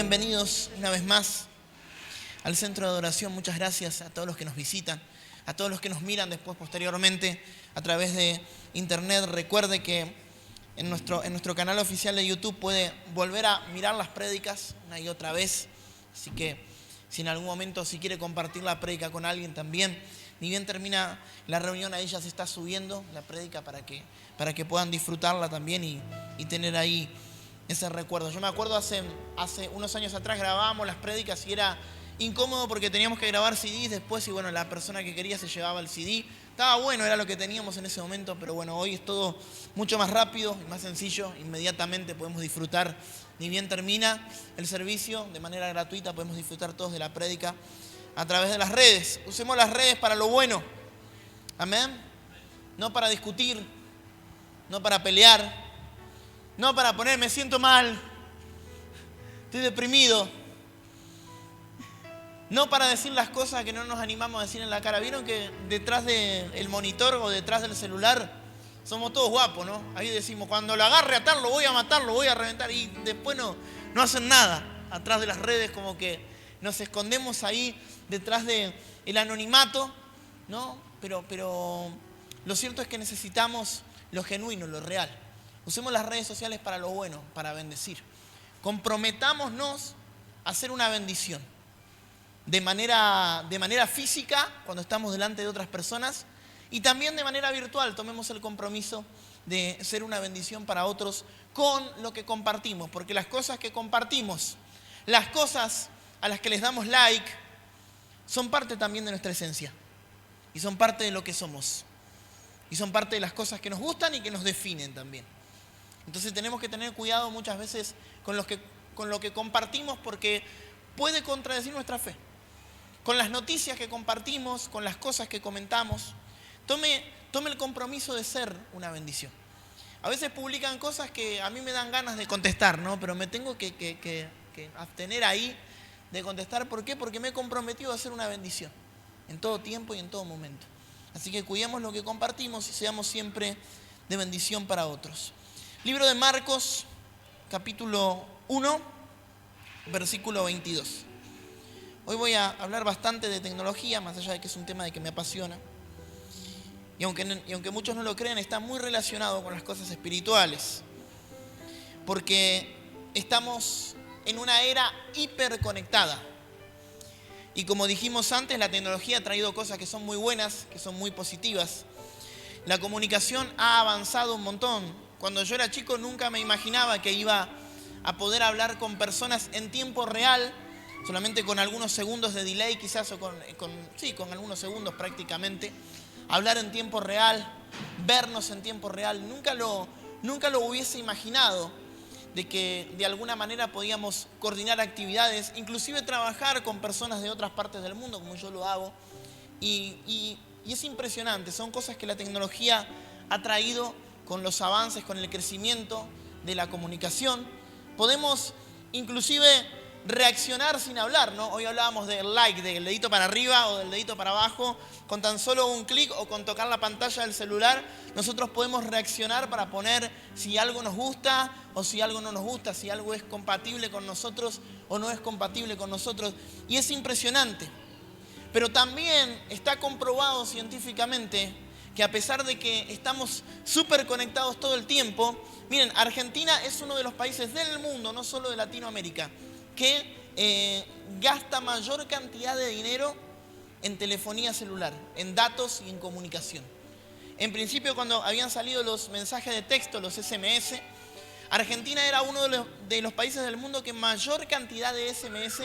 bienvenidos una vez más al Centro de Adoración. Muchas gracias a todos los que nos visitan, a todos los que nos miran después posteriormente a través de internet. Recuerde que en nuestro canal oficial de YouTube puede volver a mirar las prédicas una y otra vez. Así que si en algún momento quiere compartir la prédica con alguien también, ni bien termina la reunión, ahí ya se está subiendo la prédica para que puedan disfrutarla también y tener ahí ese recuerdo. Yo me acuerdo hace unos años atrás grabábamos las prédicas y era incómodo porque teníamos que grabar CDs después y bueno, la persona que quería se llevaba el CD. Estaba bueno, era lo que teníamos en ese momento, pero bueno, hoy es todo mucho más rápido y más sencillo. Inmediatamente podemos disfrutar, ni bien termina el servicio, de manera gratuita podemos disfrutar todos de la prédica a través de las redes. Usemos las redes para lo bueno. Amén. No para discutir, no para pelear, no para poner me siento mal, estoy deprimido. No para decir las cosas que no nos animamos a decir en la cara. ¿Vieron que detrás del monitor o detrás del celular somos todos guapos, ¿no? Ahí decimos, cuando lo agarre a tal, lo voy a matar, lo voy a reventar. Y después no hacen nada. Atrás de las redes como que nos escondemos ahí detrás del anonimato, ¿no? Pero lo cierto es que necesitamos lo genuino, lo real. Usemos las redes sociales para lo bueno, para bendecir. Comprometámonos a hacer una bendición. De manera física, cuando estamos delante de otras personas, y también de manera virtual, tomemos el compromiso de ser una bendición para otros con lo que compartimos, porque las cosas que compartimos, las cosas a las que les damos like, son parte también de nuestra esencia, y son parte de lo que somos, y son parte de las cosas que nos gustan y que nos definen también. Entonces tenemos que tener cuidado muchas veces con lo que compartimos, porque puede contradecir nuestra fe. Con las noticias que compartimos, con las cosas que comentamos, tome el compromiso de ser una bendición. A veces publican cosas que a mí me dan ganas de contestar, ¿no? Pero me tengo que abstener ahí de contestar. ¿Por qué? Porque me he comprometido a ser una bendición en todo tiempo y en todo momento. Así que cuidemos lo que compartimos y seamos siempre de bendición para otros. Libro de Marcos, capítulo 1, versículo 22. Hoy voy a hablar bastante de tecnología, más allá de que es un tema de que me apasiona. Y aunque muchos no lo crean, está muy relacionado con las cosas espirituales. Porque estamos en una era hiperconectada. Y como dijimos antes, la tecnología ha traído cosas que son muy buenas, que son muy positivas. La comunicación ha avanzado un montón. Cuando yo era chico nunca me imaginaba que iba a poder hablar con personas en tiempo real, solamente con algunos segundos de delay quizás, o con algunos segundos prácticamente. Hablar en tiempo real, vernos en tiempo real. Nunca lo hubiese imaginado de que de alguna manera podíamos coordinar actividades, inclusive trabajar con personas de otras partes del mundo, como yo lo hago. Y es impresionante, son cosas que la tecnología ha traído con los avances, con el crecimiento de la comunicación. Podemos inclusive reaccionar sin hablar, ¿no? Hoy hablábamos del like, del dedito para arriba o del dedito para abajo. Con tan solo un clic o con tocar la pantalla del celular, nosotros podemos reaccionar para poner si algo nos gusta o si algo no nos gusta, si algo es compatible con nosotros o no es compatible con nosotros. Y es impresionante. Pero también está comprobado científicamente que a pesar de que estamos súper conectados todo el tiempo, miren, Argentina es uno de los países del mundo, no solo de Latinoamérica, que gasta mayor cantidad de dinero en telefonía celular, en datos y en comunicación. En principio, cuando habían salido los mensajes de texto, los SMS, Argentina era uno de los países del mundo que mayor cantidad de SMS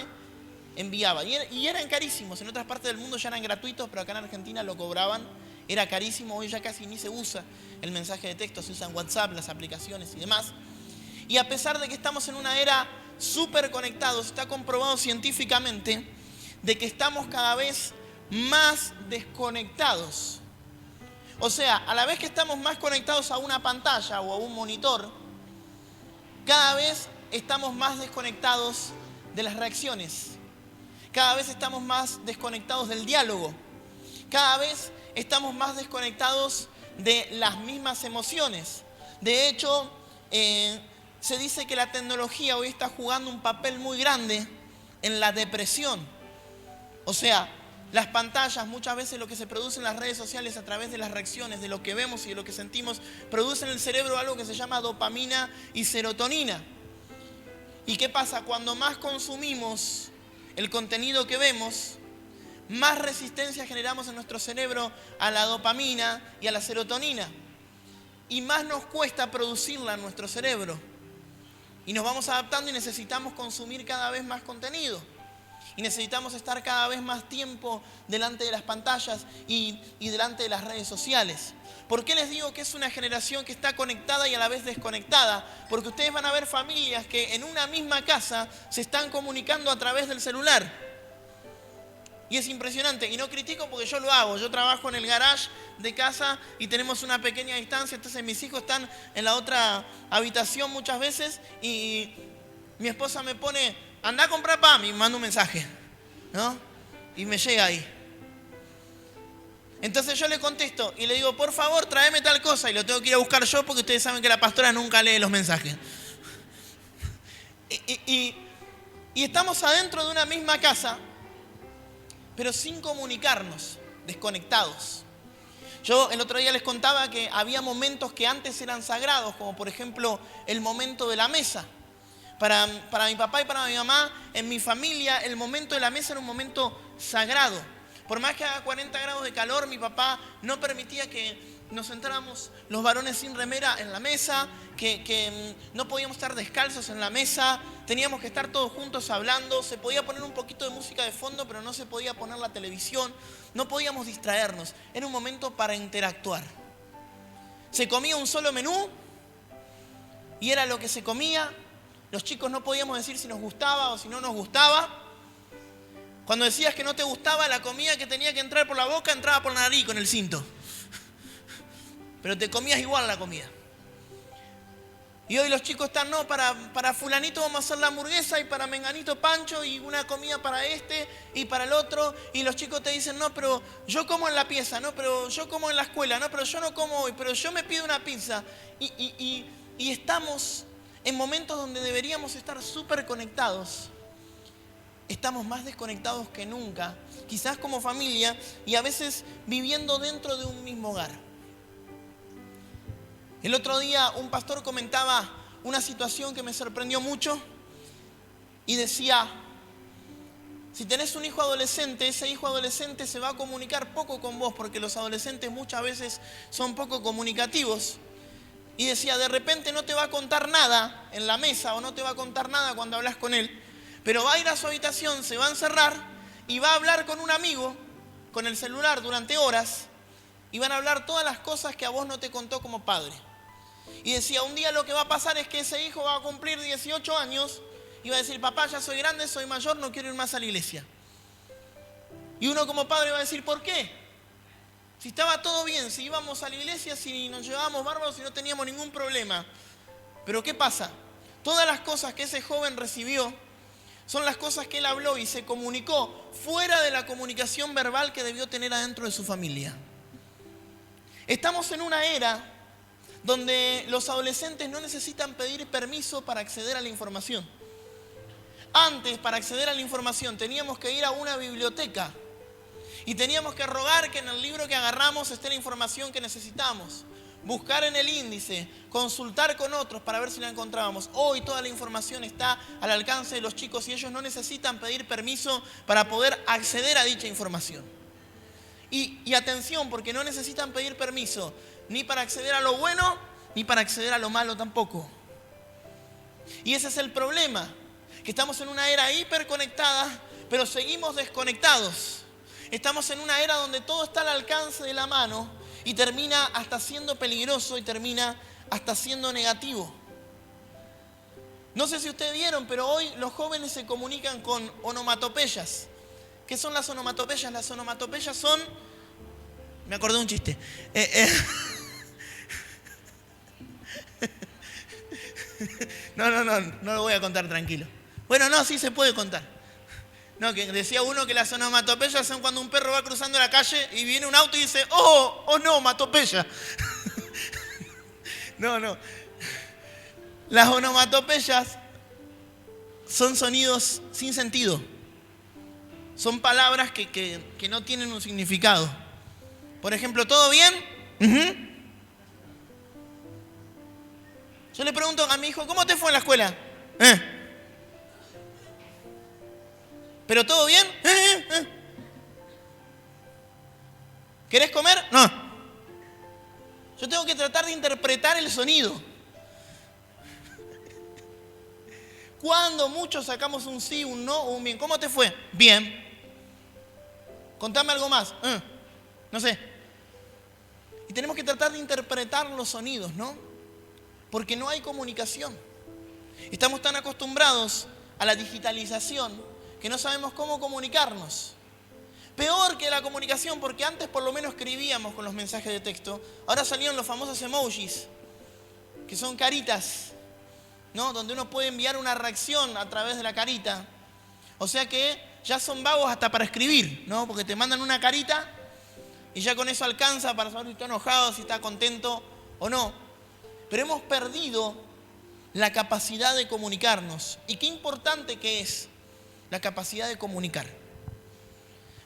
enviaba. Y eran carísimos. En otras partes del mundo ya eran gratuitos, pero acá en Argentina lo cobraban. Era carísimo. Hoy ya casi ni se usa el mensaje de texto, se usan WhatsApp, las aplicaciones y demás. Y a pesar de que estamos en una era súper conectados, está comprobado científicamente de que estamos cada vez más desconectados. O sea, a la vez que estamos más conectados a una pantalla o a un monitor, cada vez estamos más desconectados de las reacciones. Cada vez estamos más desconectados del diálogo. Cada vez estamos más desconectados de las mismas emociones. De hecho, se dice que la tecnología hoy está jugando un papel muy grande en la depresión. O sea, las pantallas, muchas veces lo que se produce en las redes sociales a través de las reacciones, de lo que vemos y de lo que sentimos, produce en el cerebro algo que se llama dopamina y serotonina. ¿Y qué pasa? Cuando más consumimos el contenido que vemos, más resistencia generamos en nuestro cerebro a la dopamina y a la serotonina. Y más nos cuesta producirla en nuestro cerebro. Y nos vamos adaptando y necesitamos consumir cada vez más contenido. Y necesitamos estar cada vez más tiempo delante de las pantallas y delante de las redes sociales. ¿Por qué les digo que es una generación que está conectada y a la vez desconectada? Porque ustedes van a ver familias que en una misma casa se están comunicando a través del celular. Y es impresionante, y no critico porque yo lo hago. Yo trabajo en el garage de casa y tenemos una pequeña distancia, entonces mis hijos están en la otra habitación muchas veces y mi esposa me pone, anda a comprar pan, y me manda un mensaje, ¿no? Y me llega ahí. Entonces yo le contesto y le digo, por favor, tráeme tal cosa, y lo tengo que ir a buscar yo porque ustedes saben que la pastora nunca lee los mensajes. Y estamos adentro de una misma casa, pero sin comunicarnos, desconectados. Yo el otro día les contaba que había momentos que antes eran sagrados, como por ejemplo el momento de la mesa. Para mi papá y para mi mamá, en mi familia, el momento de la mesa era un momento sagrado. Por más que haga 40 grados de calor, mi papá no permitía que nos sentáramos los varones sin remera en la mesa, que no podíamos estar descalzos en la mesa, teníamos que estar todos juntos hablando, se podía poner un poquito de música de fondo, pero no se podía poner la televisión, no podíamos distraernos, era un momento para interactuar. Se comía un solo menú y era lo que se comía, los chicos no podíamos decir si nos gustaba o si no nos gustaba. Cuando decías que no te gustaba la comida que tenía que entrar por la boca, entraba por la nariz con el cinto. Pero te comías igual la comida. Y hoy los chicos están, no, para fulanito vamos a hacer la hamburguesa y para menganito pancho y una comida para este y para el otro. Y los chicos te dicen, no, pero yo como en la pieza, no, pero yo como en la escuela, no, pero yo no como hoy, pero yo me pido una pizza. Y estamos en momentos donde deberíamos estar súper conectados. Estamos más desconectados que nunca, quizás como familia y a veces viviendo dentro de un mismo hogar. El otro día un pastor comentaba una situación que me sorprendió mucho y decía, si tenés un hijo adolescente, ese hijo adolescente se va a comunicar poco con vos porque los adolescentes muchas veces son poco comunicativos. Y decía, de repente no te va a contar nada en la mesa o no te va a contar nada cuando hablas con él, pero va a ir a su habitación, se va a encerrar y va a hablar con un amigo, con el celular durante horas y van a hablar todas las cosas que a vos no te contó como padre. Y decía, un día lo que va a pasar es que ese hijo va a cumplir 18 años y va a decir, papá, ya soy grande, soy mayor, no quiero ir más a la iglesia. Y uno como padre va a decir, ¿por qué? Si estaba todo bien, si íbamos a la iglesia, si nos llevábamos bárbaros, si no teníamos ningún problema. Pero ¿qué pasa? Todas las cosas que ese joven recibió son las cosas que él habló y se comunicó fuera de la comunicación verbal que debió tener adentro de su familia. Estamos en una era donde los adolescentes no necesitan pedir permiso para acceder a la información. Antes, para acceder a la información, teníamos que ir a una biblioteca y teníamos que rogar que en el libro que agarramos esté la información que necesitamos. Buscar en el índice, consultar con otros para ver si la encontrábamos. Hoy toda la información está al alcance de los chicos y ellos no necesitan pedir permiso para poder acceder a dicha información. Y atención, porque no necesitan pedir permiso ni para acceder a lo bueno ni para acceder a lo malo tampoco. Y ese es el problema, que estamos en una era hiperconectada, pero seguimos desconectados. Estamos en una era donde todo está al alcance de la mano y termina hasta siendo peligroso y termina hasta siendo negativo. No sé si ustedes vieron, pero hoy los jóvenes se comunican con onomatopeyas. ¿Qué son las onomatopeyas? Las onomatopeyas son... Me acordé de un chiste. No lo voy a contar, tranquilo. Bueno, no, sí se puede contar. No, que decía uno que las onomatopeyas son cuando un perro va cruzando la calle y viene un auto y dice, ¡oh, no, matopeya! No. Las onomatopeyas son sonidos sin sentido. Son palabras que no tienen un significado. Por ejemplo, ¿todo bien? Yo le pregunto a mi hijo, ¿cómo te fue en la escuela? ¿Pero todo bien? ¿Querés comer? No. Yo tengo que tratar de interpretar el sonido. Cuando muchos sacamos un sí, un no o un bien. ¿Cómo te fue? Bien. Contame algo más. No sé. Y tenemos que tratar de interpretar los sonidos, ¿no? Porque no hay comunicación. Estamos tan acostumbrados a la digitalización que no sabemos cómo comunicarnos. Peor que la comunicación, porque antes por lo menos escribíamos con los mensajes de texto. Ahora salieron los famosos emojis, que son caritas, ¿no? Donde uno puede enviar una reacción a través de la carita. O sea que ya son vagos hasta para escribir, ¿no? Porque te mandan una carita y ya con eso alcanza para saber si está enojado, si está contento o no. Pero hemos perdido la capacidad de comunicarnos. Y qué importante que es la capacidad de comunicar.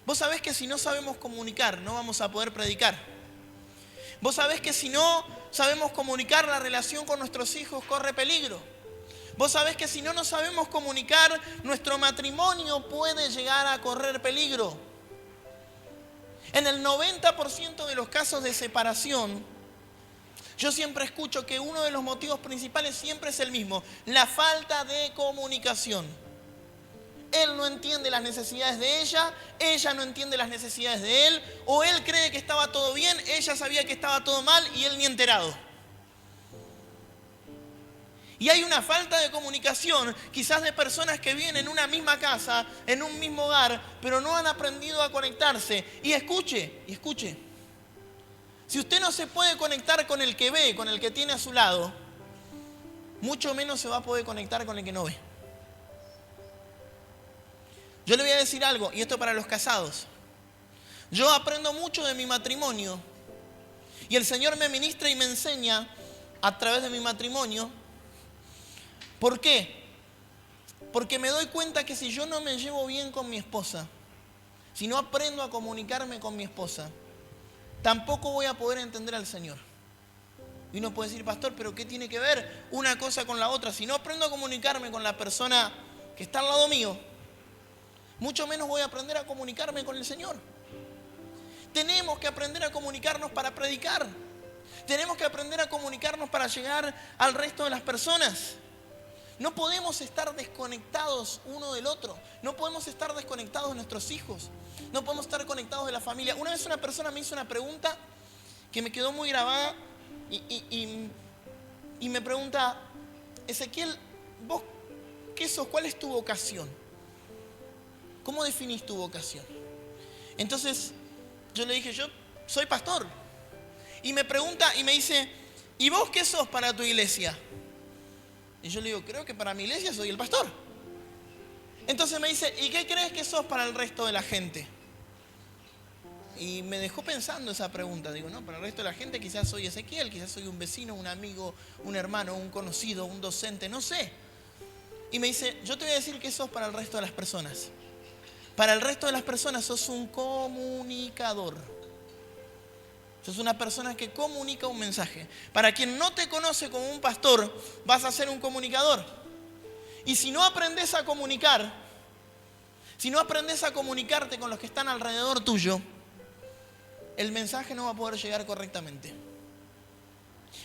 Vos sabés que si no sabemos comunicar, no vamos a poder predicar. Vos sabés que si no sabemos comunicar, la relación con nuestros hijos corre peligro. Vos sabés que si no nos sabemos comunicar, nuestro matrimonio puede llegar a correr peligro. En el 90% de los casos de separación, yo siempre escucho que uno de los motivos principales siempre es el mismo: la falta de comunicación. Él no entiende las necesidades de ella no entiende las necesidades de él, o él cree que estaba todo bien, ella sabía que estaba todo mal y él ni enterado. Y hay una falta de comunicación, quizás de personas que viven en una misma casa, en un mismo hogar, pero no han aprendido a conectarse. Y escuche, si usted no se puede conectar con el que ve, con el que tiene a su lado, mucho menos se va a poder conectar con el que no ve. Yo le voy a decir algo, y esto para los casados. Yo aprendo mucho de mi matrimonio, y el Señor me ministra y me enseña a través de mi matrimonio. ¿Por qué? Porque me doy cuenta que si yo no me llevo bien con mi esposa, si no aprendo a comunicarme con mi esposa, tampoco voy a poder entender al Señor. Y uno puede decir, pastor, ¿pero qué tiene que ver una cosa con la otra? Si no aprendo a comunicarme con la persona que está al lado mío, mucho menos voy a aprender a comunicarme con el Señor. Tenemos que aprender a comunicarnos para predicar. Tenemos que aprender a comunicarnos para llegar al resto de las personas. No podemos estar desconectados uno del otro. No podemos estar desconectados de nuestros hijos. No podemos estar conectados de la familia. Una vez una persona me hizo una pregunta que me quedó muy grabada y me pregunta, Ezequiel, ¿vos qué sos? ¿Cuál es tu vocación? ¿Cómo definís tu vocación? Entonces yo le dije, yo soy pastor. Y me pregunta y me dice, ¿y vos qué sos para tu iglesia? Y yo le digo, creo que para mi iglesia soy el pastor. Entonces me dice, ¿y qué crees que sos para el resto de la gente? Y me dejó pensando esa pregunta. Digo, no, para el resto de la gente quizás soy Ezequiel, quizás soy un vecino, un amigo, un hermano, un conocido, un docente, no sé. Y me dice, yo te voy a decir qué sos para el resto de las personas. Para el resto de las personas sos un comunicador. Sos una persona que comunica un mensaje. Para quien no te conoce como un pastor, vas a ser un comunicador. Y si no aprendes a comunicar, si no aprendes a comunicarte con los que están alrededor tuyo, el mensaje no va a poder llegar correctamente.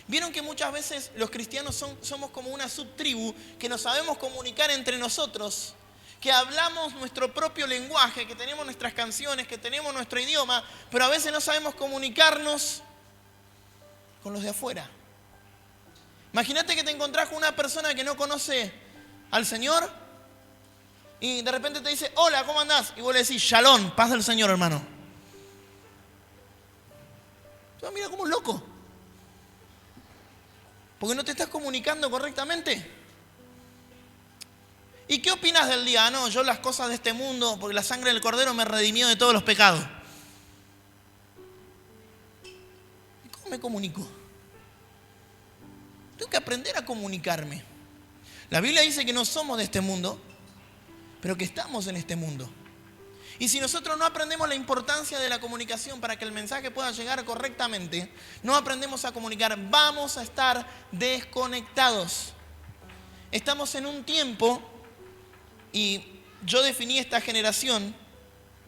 Vieron que muchas veces los cristianos somos como una subtribu que nos sabemos comunicar entre nosotros, que hablamos nuestro propio lenguaje, que tenemos nuestras canciones, que tenemos nuestro idioma, pero a veces no sabemos comunicarnos con los de afuera. Imagínate que te encontrás con una persona que no conoce al Señor y de repente te dice, hola, ¿cómo andás? Y vos le decís, shalom, paz del Señor, hermano. Te va a mirar como un loco, porque no te estás comunicando correctamente. ¿Y qué opinas del día? No, yo las cosas de este mundo, porque la sangre del Cordero me redimió de todos los pecados. ¿Y cómo me comunico? Tengo que aprender a comunicarme. La Biblia dice que no somos de este mundo, pero que estamos en este mundo. Y si nosotros no aprendemos la importancia de la comunicación para que el mensaje pueda llegar correctamente, no aprendemos a comunicar, vamos a estar desconectados. Estamos en un tiempo, y yo definí esta generación,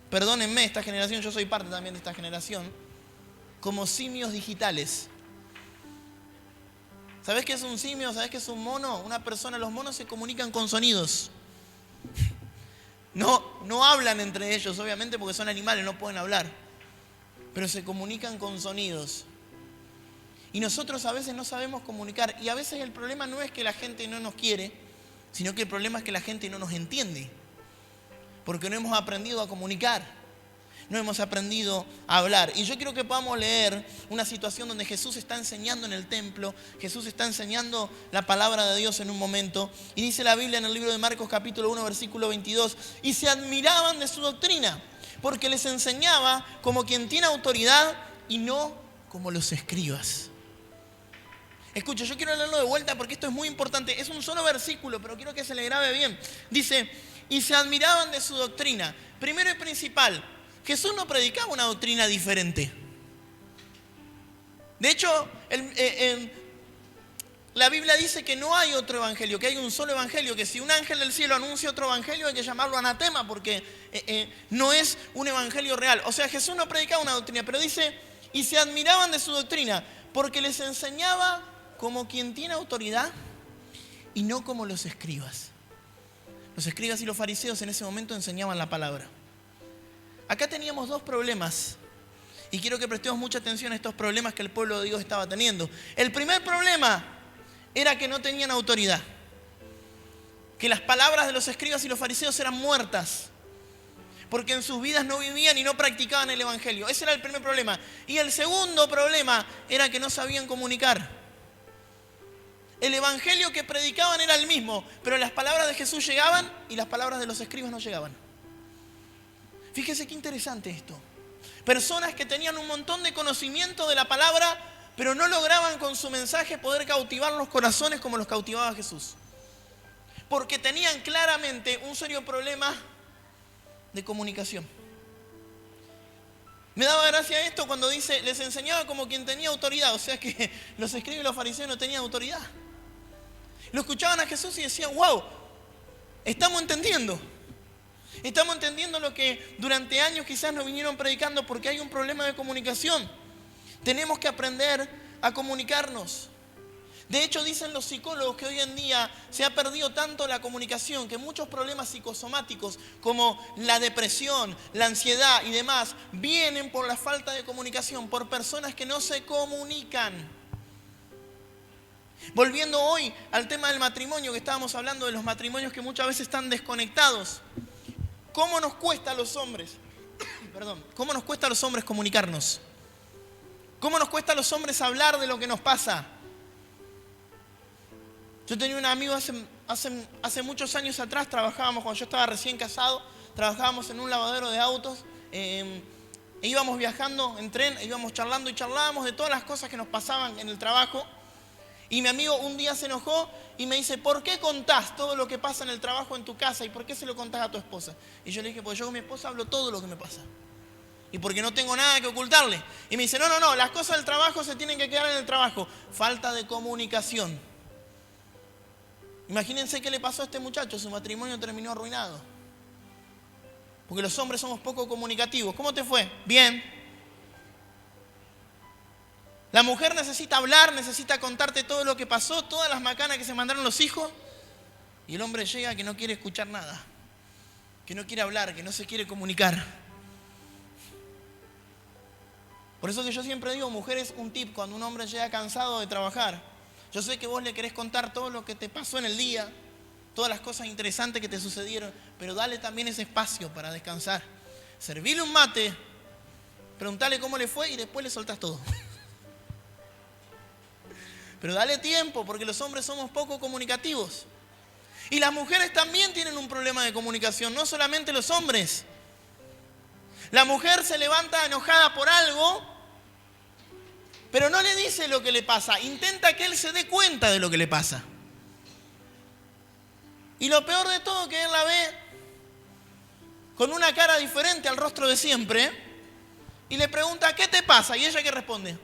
perdónenme, esta generación, yo soy parte también de esta generación, como simios digitales. ¿Sabés qué es un simio? ¿Sabés qué es un mono? Una persona, los monos se comunican con sonidos. No hablan entre ellos, obviamente, porque son animales, no pueden hablar. Pero se comunican con sonidos. Y nosotros a veces no sabemos comunicar. Y a veces el problema no es que la gente no nos quiere, sino que el problema es que la gente no nos entiende. Porque no hemos aprendido a comunicar. No hemos aprendido a hablar. Y yo quiero que podamos leer una situación donde Jesús está enseñando en el templo. Jesús está enseñando la palabra de Dios en un momento. Y dice la Biblia en el libro de Marcos capítulo 1 versículo 22. Y se admiraban de su doctrina, porque les enseñaba como quien tiene autoridad y no como los escribas. Escucha, yo quiero leerlo de vuelta porque esto es muy importante. Es un solo versículo, pero quiero que se le grabe bien. Dice, y se admiraban de su doctrina. Primero y principal, Jesús no predicaba una doctrina diferente. De hecho, la Biblia dice que no hay otro evangelio, que hay un solo evangelio, que si un ángel del cielo anuncia otro evangelio hay que llamarlo anatema porque no es un evangelio real. O sea, Jesús no predicaba una doctrina, pero dice, y se admiraban de su doctrina porque les enseñaba como quien tiene autoridad y no como los escribas. Los escribas y los fariseos en ese momento enseñaban la palabra. Acá teníamos dos problemas y quiero que prestemos mucha atención a estos problemas que el pueblo de Dios estaba teniendo. El primer problema era que no tenían autoridad, que las palabras de los escribas y los fariseos eran muertas, porque en sus vidas no vivían y no practicaban el evangelio. Ese era el primer problema. Y el segundo problema era que no sabían comunicar. El evangelio que predicaban era el mismo, pero las palabras de Jesús llegaban y las palabras de los escribas no llegaban. Fíjese qué interesante esto. Personas que tenían un montón de conocimiento de la palabra, pero no lograban con su mensaje poder cautivar los corazones como los cautivaba Jesús. Porque tenían claramente un serio problema de comunicación. Me daba gracia esto cuando dice, les enseñaba como quien tenía autoridad. O sea que los escribas y los fariseos no tenían autoridad. Lo escuchaban a Jesús y decían, wow, estamos entendiendo. Estamos entendiendo lo que durante años quizás nos vinieron predicando porque hay un problema de comunicación. Tenemos que aprender a comunicarnos. De hecho, dicen los psicólogos que hoy en día se ha perdido tanto la comunicación que muchos problemas psicosomáticos como la depresión, la ansiedad y demás vienen por la falta de comunicación, por personas que no se comunican. Volviendo hoy al tema del matrimonio, que estábamos hablando de los matrimonios que muchas veces están desconectados. ¿Cómo nos cuesta a los hombres? ¿Cómo nos cuesta a los hombres comunicarnos? ¿Cómo nos cuesta a los hombres hablar de lo que nos pasa? Yo tenía un amigo hace muchos años atrás, trabajábamos, cuando yo estaba recién casado, trabajábamos en un lavadero de autos, íbamos viajando en tren, íbamos charlando y charlábamos de todas las cosas que nos pasaban en el trabajo. Y mi amigo un día se enojó y me dice, ¿por qué contás todo lo que pasa en el trabajo en tu casa y por qué se lo contás a tu esposa? Y yo le dije, pues yo con mi esposa hablo todo lo que me pasa. Y porque no tengo nada que ocultarle. Y me dice, no, las cosas del trabajo se tienen que quedar en el trabajo. Falta de comunicación. Imagínense qué le pasó a este muchacho, su matrimonio terminó arruinado. Porque los hombres somos poco comunicativos. ¿Cómo te fue? Bien. La mujer necesita hablar, necesita contarte todo lo que pasó, todas las macanas que se mandaron los hijos. Y el hombre llega que no quiere escuchar nada, que no quiere hablar, que no se quiere comunicar. Por eso que yo siempre digo, mujeres, un tip, cuando un hombre llega cansado de trabajar. Yo sé que vos le querés contar todo lo que te pasó en el día, todas las cosas interesantes que te sucedieron, pero dale también ese espacio para descansar. Servile un mate, preguntale cómo le fue y después le soltás todo. Pero dale tiempo, porque los hombres somos poco comunicativos. Y las mujeres también tienen un problema de comunicación, no solamente los hombres. La mujer se levanta enojada por algo Pero no le dice lo que le pasa, intenta que él se dé cuenta de lo que le pasa. Y lo peor de todo, que él la ve con una cara diferente al rostro de siempre, y le pregunta, ¿qué te pasa? ¿Y ella qué responde?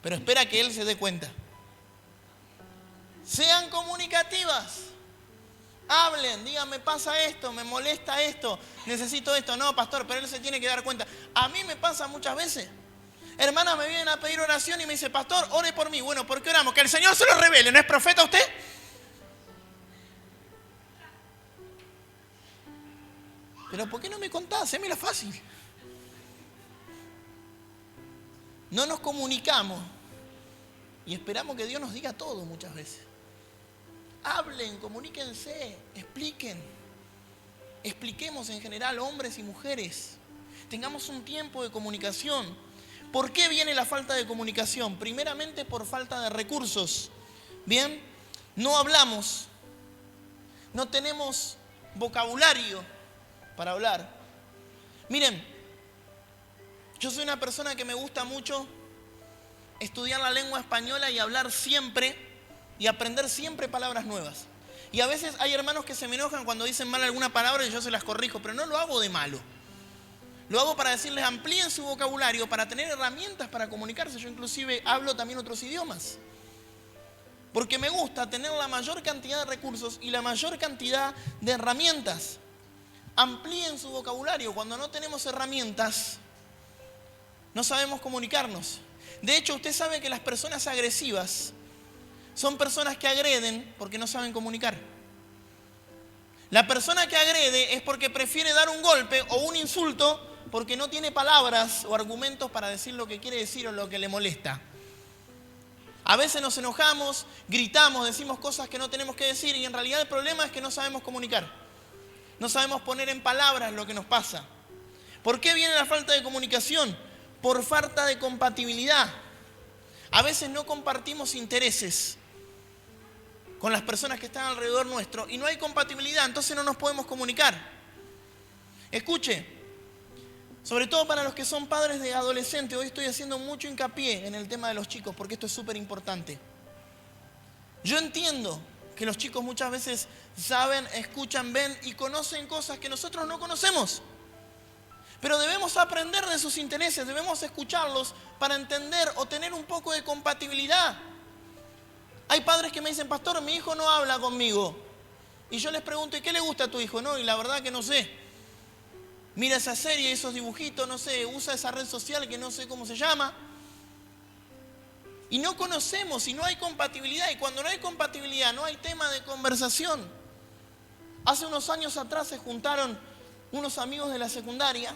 Pero espera que él se dé cuenta. Sean comunicativas. Hablen, digan, me pasa esto, me molesta esto, necesito esto. No, pastor, pero él se tiene que dar cuenta. A mí me pasa muchas veces. Hermanas me vienen a pedir oración y me dice, pastor, ore por mí. Bueno, ¿por qué oramos? Que el Señor se lo revele. ¿No es profeta usted? Pero ¿por qué no me contás? Sémela fácil. No nos comunicamos y esperamos que Dios nos diga todo muchas veces. Hablen, comuníquense, expliquen. Expliquemos en general, hombres y mujeres. Tengamos un tiempo de comunicación. ¿Por qué viene la falta de comunicación? Primeramente por falta de recursos. Bien, no hablamos, no tenemos vocabulario para hablar. Miren, yo soy una persona que me gusta mucho estudiar la lengua española y hablar siempre y aprender siempre palabras nuevas. Y a veces hay hermanos que se me enojan cuando dicen mal alguna palabra y yo se las corrijo, pero no lo hago de malo. Lo hago para decirles amplíen su vocabulario, para tener herramientas para comunicarse. Yo inclusive hablo también otros idiomas. Porque me gusta tener la mayor cantidad de recursos y la mayor cantidad de herramientas. Amplíen su vocabulario. Cuando no tenemos herramientas, no sabemos comunicarnos. De hecho, usted sabe que las personas agresivas son personas que agreden porque no saben comunicar. La persona que agrede es porque prefiere dar un golpe o un insulto porque no tiene palabras o argumentos para decir lo que quiere decir o lo que le molesta. A veces nos enojamos, gritamos, decimos cosas que no tenemos que decir y en realidad el problema es que no sabemos comunicar. No sabemos poner en palabras lo que nos pasa. ¿Por qué viene la falta de comunicación? Por falta de compatibilidad. A veces no compartimos intereses con las personas que están alrededor nuestro y no hay compatibilidad, entonces no nos podemos comunicar. Escuche, sobre todo para los que son padres de adolescentes, hoy estoy haciendo mucho hincapié en el tema de los chicos porque esto es súper importante. Yo entiendo que los chicos muchas veces saben, escuchan, ven y conocen cosas que nosotros no conocemos. Pero debemos aprender de sus intereses, debemos escucharlos para entender o tener un poco de compatibilidad. Hay padres que me dicen, pastor, mi hijo no habla conmigo. Y yo les pregunto, ¿y qué le gusta a tu hijo? No, y la verdad que no sé. Mira esa serie, esos dibujitos, no sé, usa esa red social que no sé cómo se llama. Y no conocemos y no hay compatibilidad. Y cuando no hay compatibilidad, no hay tema de conversación. Hace unos años atrás se juntaron unos amigos de la secundaria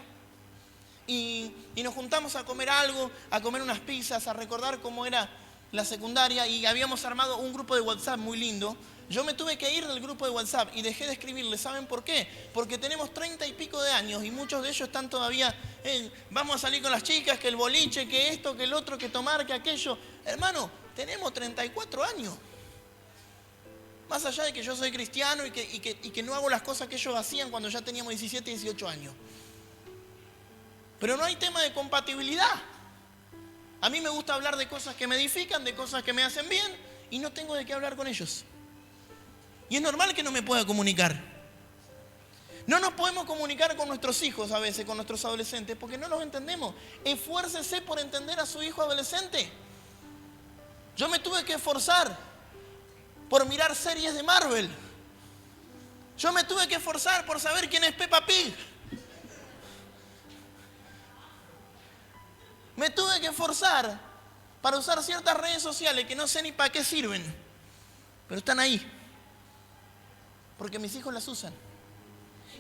y nos juntamos a comer algo, a comer unas pizzas, a recordar cómo era la secundaria y habíamos armado un grupo de WhatsApp muy lindo. Yo me tuve que ir del grupo de WhatsApp y dejé de escribirle. ¿Saben por qué? Porque tenemos 30 y pico de años y muchos de ellos están todavía vamos a salir con las chicas, que el boliche, que esto, que el otro, que tomar, que aquello. Hermano, tenemos 34 años. Más allá de que yo soy cristiano y que no hago las cosas que ellos hacían cuando ya teníamos 17, 18 años. Pero no hay tema de compatibilidad. A mí me gusta hablar de cosas que me edifican, de cosas que me hacen bien y no tengo de qué hablar con ellos. Y es normal que no me pueda comunicar. No nos podemos comunicar con nuestros hijos a veces, con nuestros adolescentes, porque no los entendemos. Esfuércese por entender a su hijo adolescente. Yo me tuve que esforzar por mirar series de Marvel. Yo me tuve que esforzar por saber quién es Peppa Pig. Me tuve que esforzar para usar ciertas redes sociales que no sé ni para qué sirven, pero están ahí, porque mis hijos las usan.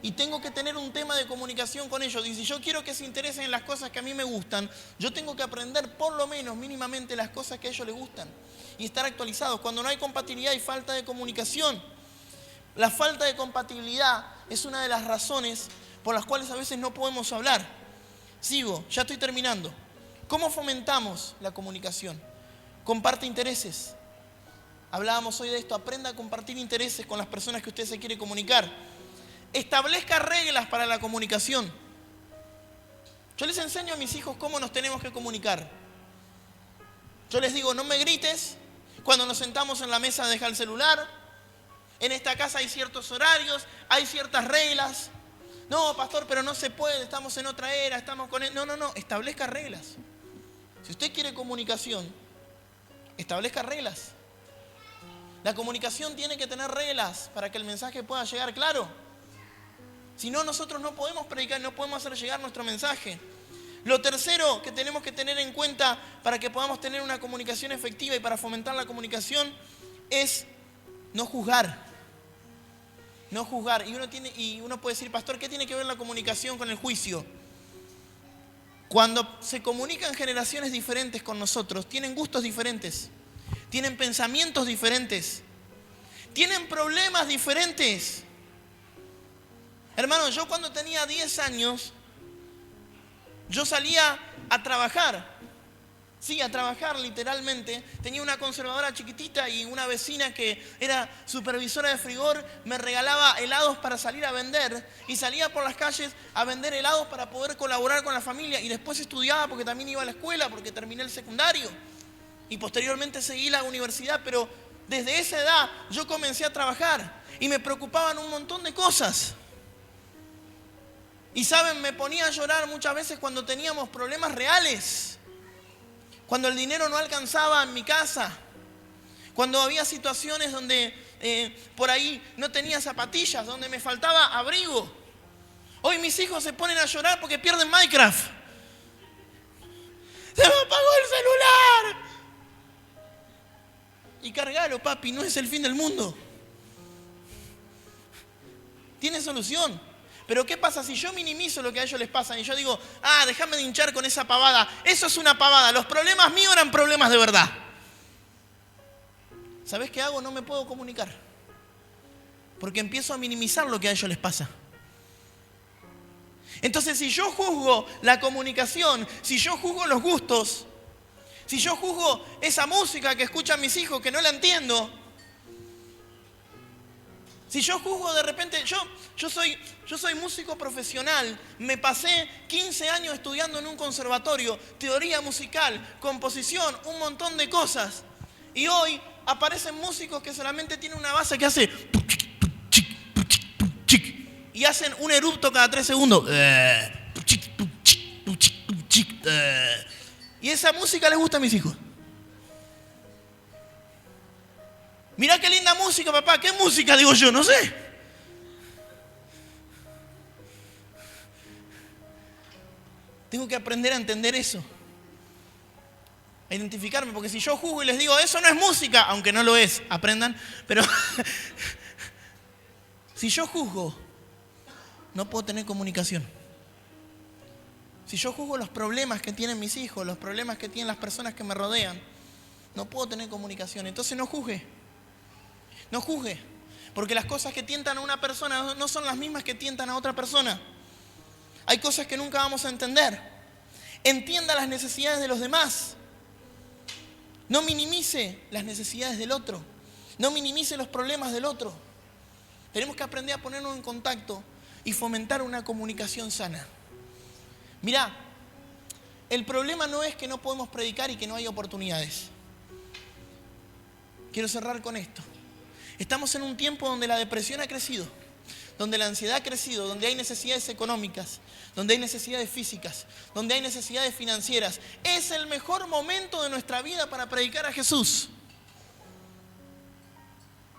Y tengo que tener un tema de comunicación con ellos. Y si yo quiero que se interesen en las cosas que a mí me gustan, yo tengo que aprender por lo menos mínimamente las cosas que a ellos les gustan y estar actualizados. Cuando no hay compatibilidad y falta de comunicación, la falta de compatibilidad es una de las razones por las cuales a veces no podemos hablar. Sigo, ya estoy terminando. ¿Cómo fomentamos la comunicación? Comparte intereses. Hablábamos hoy de esto, aprenda a compartir intereses con las personas que usted se quiere comunicar. Establezca reglas para la comunicación. Yo les enseño a mis hijos cómo nos tenemos que comunicar. Yo les digo, no me grites. Cuando nos sentamos en la mesa, deja el celular. En esta casa hay ciertos horarios, hay ciertas reglas. No, pastor, pero no se puede, estamos en otra era, estamos con... No, establezca reglas. Si usted quiere comunicación, establezca reglas. La comunicación tiene que tener reglas para que el mensaje pueda llegar claro. Si no, nosotros no podemos predicar, no podemos hacer llegar nuestro mensaje. Lo tercero que tenemos que tener en cuenta para que podamos tener una comunicación efectiva y para fomentar la comunicación es no juzgar. No juzgar. Y uno puede decir, pastor, ¿qué tiene que ver la comunicación con el juicio? Cuando se comunican generaciones diferentes con nosotros, tienen gustos diferentes, tienen pensamientos diferentes, tienen problemas diferentes. Hermano, yo cuando tenía 10 años, yo salía a trabajar. Sí, a trabajar literalmente. Tenía una conservadora chiquitita y una vecina que era supervisora de frigor, me regalaba helados para salir a vender y salía por las calles a vender helados para poder colaborar con la familia y después estudiaba porque también iba a la escuela porque terminé el secundario y posteriormente seguí la universidad, pero desde esa edad yo comencé a trabajar y me preocupaban un montón de cosas. Y saben, me ponía a llorar muchas veces cuando teníamos problemas reales. Cuando el dinero no alcanzaba en mi casa. Cuando había situaciones donde por ahí no tenía zapatillas, donde me faltaba abrigo. Hoy mis hijos se ponen a llorar porque pierden Minecraft. ¡Se me apagó el celular! Y cargalo, papi, no es el fin del mundo. Tiene solución. Pero ¿qué pasa si yo minimizo lo que a ellos les pasa y yo digo, déjame de hinchar con esa pavada? Eso es una pavada. Los problemas míos eran problemas de verdad. ¿Sabés qué hago? No me puedo comunicar. Porque empiezo a minimizar lo que a ellos les pasa. Entonces, si yo juzgo la comunicación, si yo juzgo los gustos, si yo juzgo esa música que escuchan mis hijos que no la entiendo, si yo juzgo de repente, yo soy músico profesional, me pasé 15 años estudiando en un conservatorio, teoría musical, composición, un montón de cosas. Y hoy aparecen músicos que solamente tienen una base que hace y hacen un erupto cada 3 segundos. Y esa música les gusta a mis hijos. Mirá qué linda música, papá. ¿Qué música? Digo yo, no sé. Tengo que aprender a entender eso. A identificarme, porque si yo juzgo y les digo, eso no es música, aunque no lo es, aprendan, pero si yo juzgo, no puedo tener comunicación. Si yo juzgo los problemas que tienen mis hijos, los problemas que tienen las personas que me rodean, no puedo tener comunicación. Entonces no juzgue. No juzgue, porque las cosas que tientan a una persona no son las mismas que tientan a otra persona. Hay cosas que nunca vamos a entender. Entienda las necesidades de los demás. No minimice las necesidades del otro. No minimice los problemas del otro. Tenemos que aprender a ponernos en contacto y fomentar una comunicación sana. Mirá, el problema no es que no podemos predicar y que no hay oportunidades. Quiero cerrar con esto. Estamos en un tiempo donde la depresión ha crecido, donde la ansiedad ha crecido, donde hay necesidades económicas, donde hay necesidades físicas, donde hay necesidades financieras. Es el mejor momento de nuestra vida para predicar a Jesús.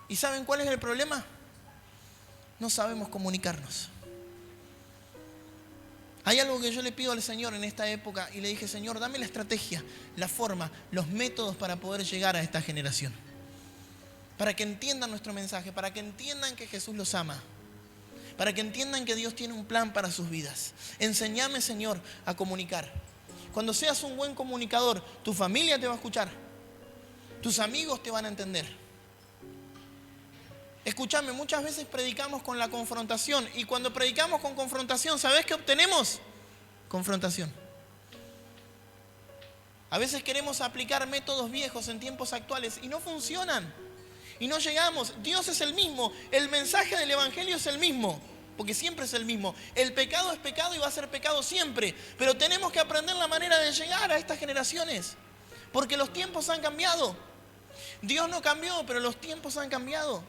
¿Y saben cuál es el problema? No sabemos comunicarnos. Hay algo que yo le pido al Señor en esta época y le dije, Señor, dame la estrategia, la forma, los métodos para poder llegar a esta generación. Para que entiendan nuestro mensaje, para que entiendan que Jesús los ama, para que entiendan que Dios tiene un plan para sus vidas. Enséñame, Señor, a comunicar. Cuando seas un buen comunicador, tu familia te va a escuchar, tus amigos te van a entender. Escúchame, muchas veces predicamos con la confrontación y cuando predicamos con confrontación, ¿sabes qué obtenemos? Confrontación. A veces queremos aplicar métodos viejos en tiempos actuales y no funcionan. Y no llegamos. Dios es el mismo. El mensaje del Evangelio es el mismo. porque siempre es el mismo. El pecado es pecado y va a ser pecado siempre, pero tenemos que aprender la manera de llegar a estas generaciones, porque los tiempos han cambiado. Dios no cambió, pero los tiempos han cambiado.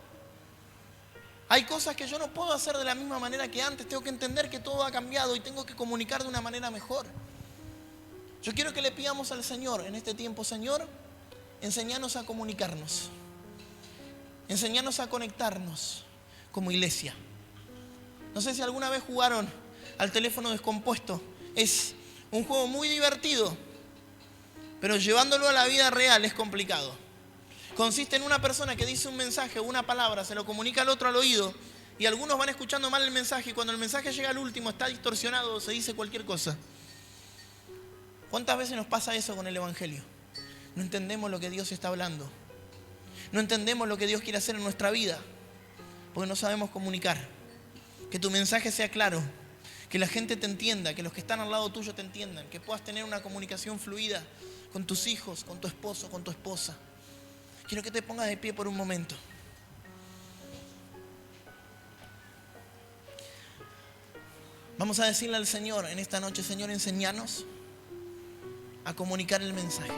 Hay cosas que yo no puedo hacer de la misma manera que antes. Tengo que entender que todo ha cambiado y tengo que comunicar de una manera mejor. Yo quiero que le pidamos al Señor en este tiempo: Señor, enséñanos a comunicarnos. Enséñanos a conectarnos como iglesia. No sé si alguna vez jugaron al teléfono descompuesto. Es un juego muy divertido, pero llevándolo a la vida real es complicado. Consiste en una persona que dice un mensaje o una palabra, se lo comunica al otro al oído, y algunos van escuchando mal el mensaje, y cuando el mensaje llega al último está distorsionado, se dice cualquier cosa. ¿Cuántas veces nos pasa eso con el Evangelio? No entendemos lo que Dios está hablando. No entendemos lo que Dios quiere hacer en nuestra vida, porque no sabemos comunicar. Que tu mensaje sea claro, que la gente te entienda, que los que están al lado tuyo te entiendan, que puedas tener una comunicación fluida con tus hijos, con tu esposo, con tu esposa. Quiero que te pongas de pie por un momento. Vamos a decirle al Señor en esta noche: Señor, enséñanos a comunicar el mensaje.